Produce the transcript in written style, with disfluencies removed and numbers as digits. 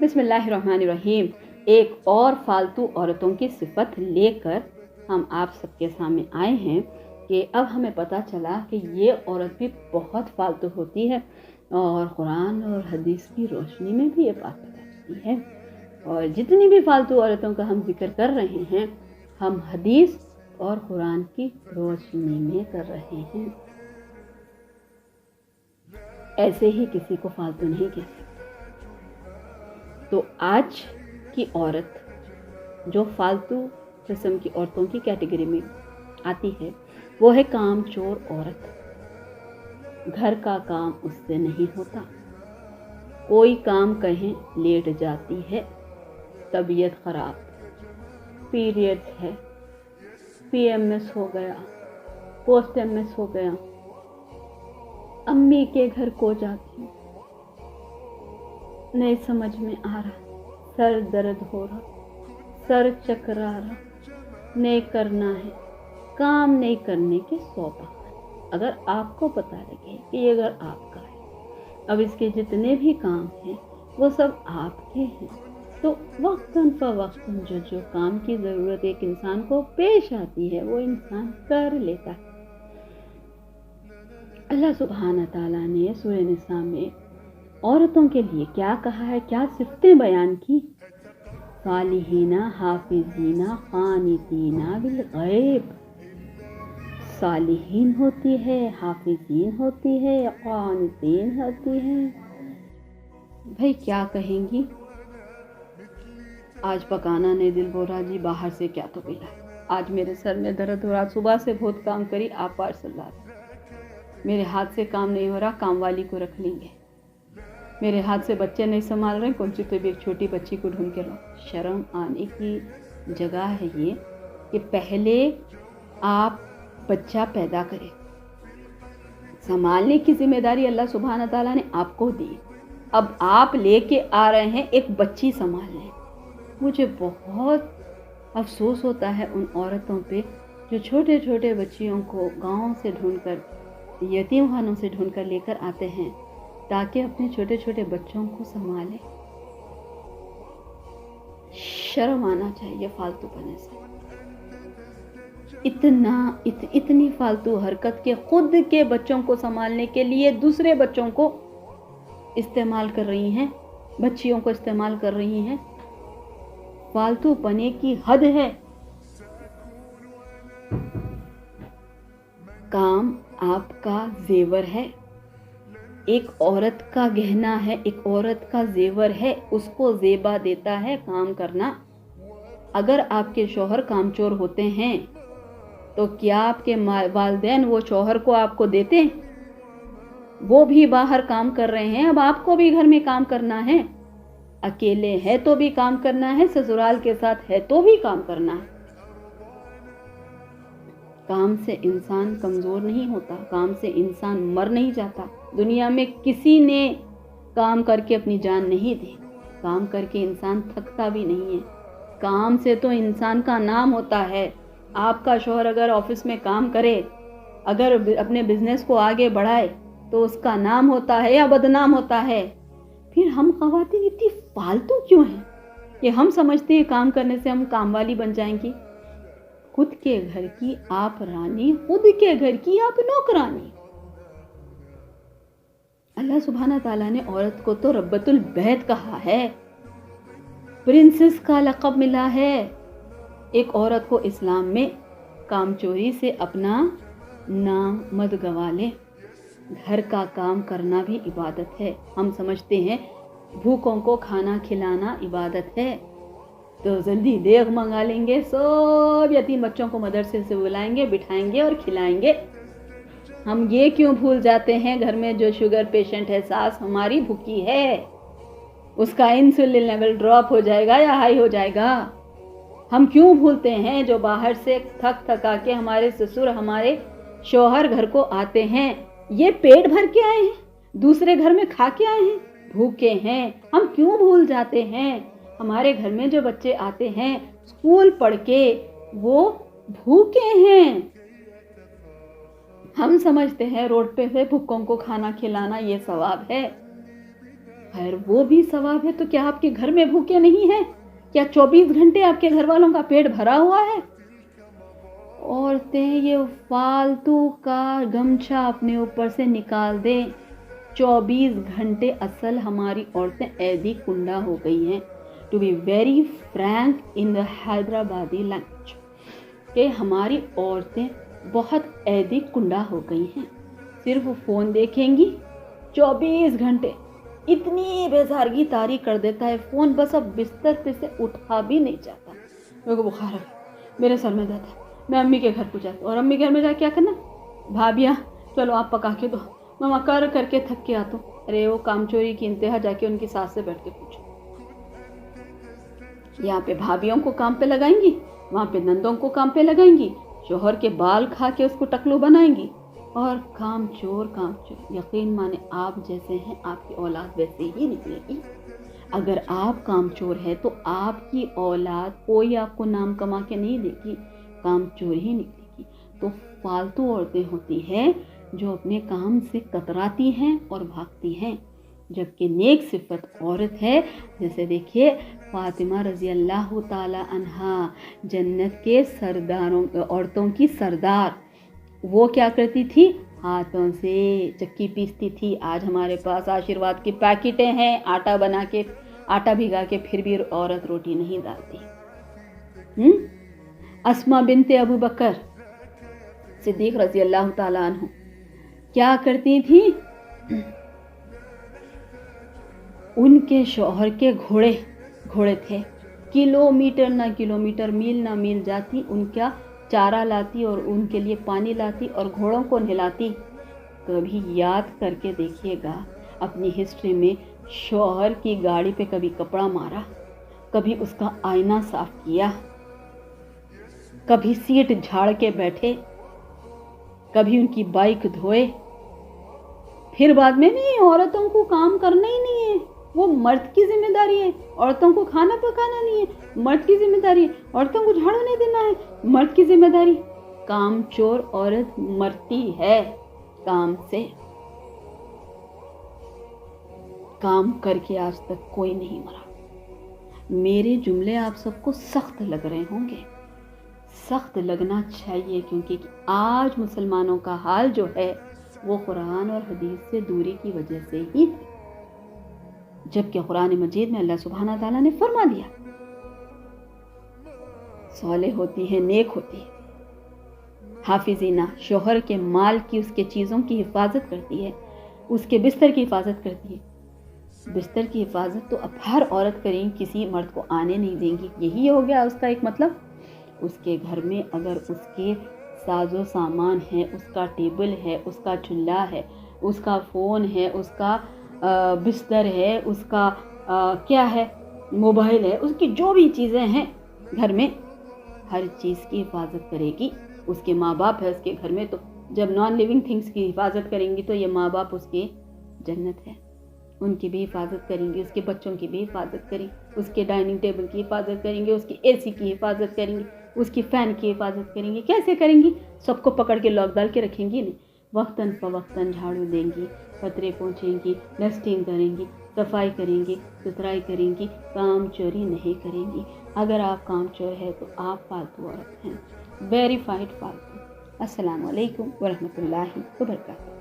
बिस्मिल्लाहिर्रहमानिर्रहीम। एक और फालतू औरतों की सिफत लेकर हम आप सबके सामने आए हैं कि अब हमें पता चला कि ये औरत भी बहुत फालतू होती है और कुरान और हदीस की रोशनी में भी ये बात पता चली है। और जितनी भी फालतू औरतों का हम जिक्र कर रहे हैं, हम हदीस और कुरान की रोशनी में कर रहे हैं। ऐसे ही किसी को फालतू नहीं कह सकते। तो आज की औरत जो फालतू किस्म की औरतों की कैटेगरी में आती है, वो है कामचोर औरत। घर का काम उससे नहीं होता, कोई काम कहें लेट जाती है, तबीयत खराब, पीरियड्स है, पीएमएस हो गया, पोस्ट एमएस हो गया, अम्मी के घर को जाती हूँ, नहीं समझ में आ रहा, सर दर्द हो रहा, सर चकरा रहा, नहीं करना है, काम नहीं करने के 100 बहाने। अगर आपको पता लगे कि ये घर आपका है, अब इसके जितने भी काम हैं वो सब आपके हैं, तो वक्तन फवक्तन जो काम की ज़रूरत एक इंसान को पेश आती है वो इंसान कर लेता है। अल्लाह सुब्हान ताला ने सूरह निसा में औरतों के लिए क्या कहा है, क्या सिफ़तें बयान की। सालिहीना हाफिजीना क़ानितीना बिल गैब। सालिहीन होती है, हाफिजीन होती है, क़ानितीन होती है। भाई क्या कहेंगी, आज पकाना नहीं दिल बोल रहा जी, बाहर से क्या तो मिला, आज मेरे सर में दर्द हो रहा, सुबह से बहुत काम करी, आप पार्सल ला रहे, मेरे हाथ से काम नहीं हो रहा, काम वाली को रख लेंगे, मेरे हाथ से बच्चे नहीं संभाल रहे, कौन सी तो भी एक छोटी बच्ची को ढूंढ के लाओ। शर्म आने की जगह है ये कि पहले आप बच्चा पैदा करें, संभालने की जिम्मेदारी अल्लाह सुब्हान ताला ने आपको दी, अब आप लेके आ रहे हैं एक बच्ची संभालने। मुझे बहुत अफसोस होता है उन औरतों पे जो छोटे छोटे बच्चियों को गाँव से ढूंढकर, यतीम खानों से ढूंढकर लेकर आते हैं ताकि अपने छोटे छोटे बच्चों को संभालें। शर्म आना चाहिए फालतू पने से। इतनी फालतू हरकत के खुद के बच्चों को संभालने के लिए दूसरे बच्चों को इस्तेमाल कर रही हैं, बच्चियों को इस्तेमाल कर रही हैं। फालतू पने की हद है। काम आपका जेवर है, एक औरत का गहना है, एक औरत का जेवर है, उसको जेबा देता है काम करना। अगर आपके शौहर कामचोर होते हैं तो क्या आपके वालिदैन वो शौहर को आपको देते? वो भी बाहर काम कर रहे हैं, अब आपको भी घर में काम करना है। अकेले है तो भी काम करना है, ससुराल के साथ है तो भी काम करना है। काम से इंसान कमज़ोर नहीं होता, काम से इंसान मर नहीं जाता। दुनिया में किसी ने काम करके अपनी जान नहीं दी, काम करके इंसान थकता भी नहीं है। काम से तो इंसान का नाम होता है। आपका शौहर अगर ऑफिस में काम करे, अगर अपने बिजनेस को आगे बढ़ाए तो उसका नाम होता है या बदनाम होता है। फिर हम ख़वातीन इतनी फालतू क्यों हैं कि हम समझते हैं काम करने से हम काम वाली बन जाएंगी। खुद के घर की आप रानी, खुद के घर की आप नौकरानी। अल्लाह सुब्हाना ताला ने औरत को तो रब्बतुल बैत कहा है, प्रिंसेस का लक़ब मिला है। एक औरत को इस्लाम में कामचोरी से अपना नाम मत गवा ले। घर का काम करना भी इबादत है। हम समझते हैं भूखों को खाना खिलाना इबादत है, तो जल्दी देग मंगा लेंगे, सब यतीम बच्चों को मदरसे से बुलाएंगे, बिठाएंगे और खिलाएंगे। हम ये क्यों भूल जाते हैं घर में जो शुगर पेशेंट है, सास हमारी भूखी है, उसका इंसुलिन लेवल ड्रॉप हो जाएगा या हाई हो जाएगा। हम क्यों भूलते हैं जो बाहर से थक थका के हमारे ससुर, हमारे शौहर घर को आते हैं, ये पेट भर के आए हैं, दूसरे घर में खा के आए हैं, भूखे हैं। हम क्यों भूल जाते हैं हमारे घर में जो बच्चे आते हैं स्कूल पढ़ के, वो भूखे हैं। हम समझते हैं रोड पे से भूखों को खाना खिलाना ये सवाब है। خیر وہ بھی ثواب ہے، تو کیا آپ کے گھر میں بھوکے نہیں ہیں؟ کیا 24 گھنٹے آپ کے گھر والوں کا پیٹ بھرا ہوا ہے؟ عورتیں یہ فالتو کا گمچھا اپنے اوپر سے نکال دیں۔ 24 گھنٹے اصل ہماری عورتیں ایدی کنڈا ہو گئی ہیں، to be very frank in the Hyderabadi language, کہ ہماری عورتیں بہت ایدی کنڈا ہو گئی ہیں۔ صرف فون دیکھیں گی 24 گھنٹے، اتنی بیزارگی طاری کر دیتا ہے فون، بس اب بستر پہ سے اٹھا بھی نہیں جاتا۔ میرے کو بخار ہے، میرے سر میں درد ہے، میں امی کے گھر کو جاتی ہوں، اور امی کے گھر میں جا کے کیا کرنا؟ بھابیاں چلو آپ پکا کے دو، میں کر کے تھک کے آتا ہوں۔ ارے وہ کام چوری کی انتہا جا کے ان کی ساس سے بیٹھ کے پوچھو۔ یہاں پہ بھابیوں کو کام پہ لگائیں گی، وہاں پہ نندوں کو کام پہ لگائیں گی، شوہر کے بال کھا کے اس کو ٹکلو بنائیں گی، اور کام چور۔ یقین مانے آپ جیسے ہیں آپ کی اولاد ویسے ہی نکلے گی۔ اگر آپ کام چور ہے تو آپ کی اولاد کوئی آپ کو نام کما کے نہیں دے گی، کام چور ہی نکلے گی۔ تو فالتو عورتیں ہوتی ہیں جو اپنے کام سے کتراتی ہیں اور بھاگتی ہیں، جبکہ نیک صفت عورت ہے، جیسے دیکھیے فاطمہ رضی اللہ تعالی عنہا، جنت کے سرداروں عورتوں کی سردار، وہ کیا کرتی تھی؟ ہاتھوں سے چکی پیستی تھی۔ آج ہمارے پاس آشرواد کی پیکٹیں ہیں، آٹا بھگا کے پھر بھی عورت روٹی نہیں ڈالتی۔ اسماء بنت ابو بکر صدیق رضی اللہ تعالیٰ عنہ کیا کرتی تھی؟ ان کے شوہر کے گھوڑے تھے، کلومیٹر نہ کلومیٹر، میل نہ میل جاتی، ان کا چارہ لاتی اور ان کے لیے پانی لاتی اور گھوڑوں کو نہلاتی۔ کبھی یاد کر کے دیکھیے گا اپنی ہسٹری میں، شوہر کی گاڑی پہ کبھی کپڑا مارا، کبھی اس کا آئینہ صاف کیا، کبھی سیٹ جھاڑ کے بیٹھے، کبھی ان کی بائک دھوئے۔ پھر بعد میں نہیں، عورتوں کو کام کرنا ہی نہیں ہے، وہ مرد کی ذمہ داری ہے۔ عورتوں کو کھانا پکانا نہیں ہے، مرد کی ذمہ داری ہے۔ عورتوں کو جھاڑو نہیں دینا ہے، مرد کی ذمہ داری۔ کام چور عورت مرتی ہے کام سے، کام کر کے آج تک کوئی نہیں مرا۔ میرے جملے آپ سب کو سخت لگ رہے ہوں گے، سخت لگنا چاہیے، کیونکہ آج مسلمانوں کا حال جو ہے وہ قرآن اور حدیث سے دوری کی وجہ سے ہی ہے، جبکہ قرآن مجید میں اللہ سبحانہ تعالیٰ نے فرما دیا صالح ہوتی ہے، نیک ہوتی ہے، حافظینہ، شوہر کے مال کی، اس کے چیزوں کی حفاظت کرتی ہے، اس کے بستر کی حفاظت کرتی ہے۔ بستر کی حفاظت تو اب ہر عورت کریں، کسی مرد کو آنے نہیں دیں گی، یہی ہو گیا اس کا ایک مطلب۔ اس کے گھر میں اگر اس کے ساز و سامان ہے، اس کا ٹیبل ہے، اس کا چولہا ہے، اس کا فون ہے، اس کا بستر ہے، اس کا کیا ہے، موبائل ہے، اس کی جو بھی چیزیں ہیں گھر میں، ہر چیز کی حفاظت کرے گی۔ اس کے ماں باپ ہے اس کے گھر میں، تو جب نان لیونگ تھنگس کی حفاظت کریں گی تو یہ ماں باپ اس کی جنت ہے، ان کی بھی حفاظت کریں گی، اس کے بچوں کی بھی حفاظت کریں گی، اس کے ڈائننگ ٹیبل کی حفاظت کریں گے، اس کی اے سی کی حفاظت کریں گی، اس کی فین کی حفاظت کریں گی۔ کیسے کریں گی؟ سب کو پکڑ کے لاک ڈال کے رکھیں گی نہیں، وقتاً فوقتاً جھاڑو دیں گی، پترے پونچھیں گی، ڈسٹنگ کریں گی، صفائی کریں گی، ستھرائی کریں گی، کام چوری نہیں کریں گی۔ اگر آپ کام چور ہے تو آپ فالتو عورت ہیں، ویریفائڈ فالتو۔ السلام علیکم ورحمۃ اللہ وبرکاتہ۔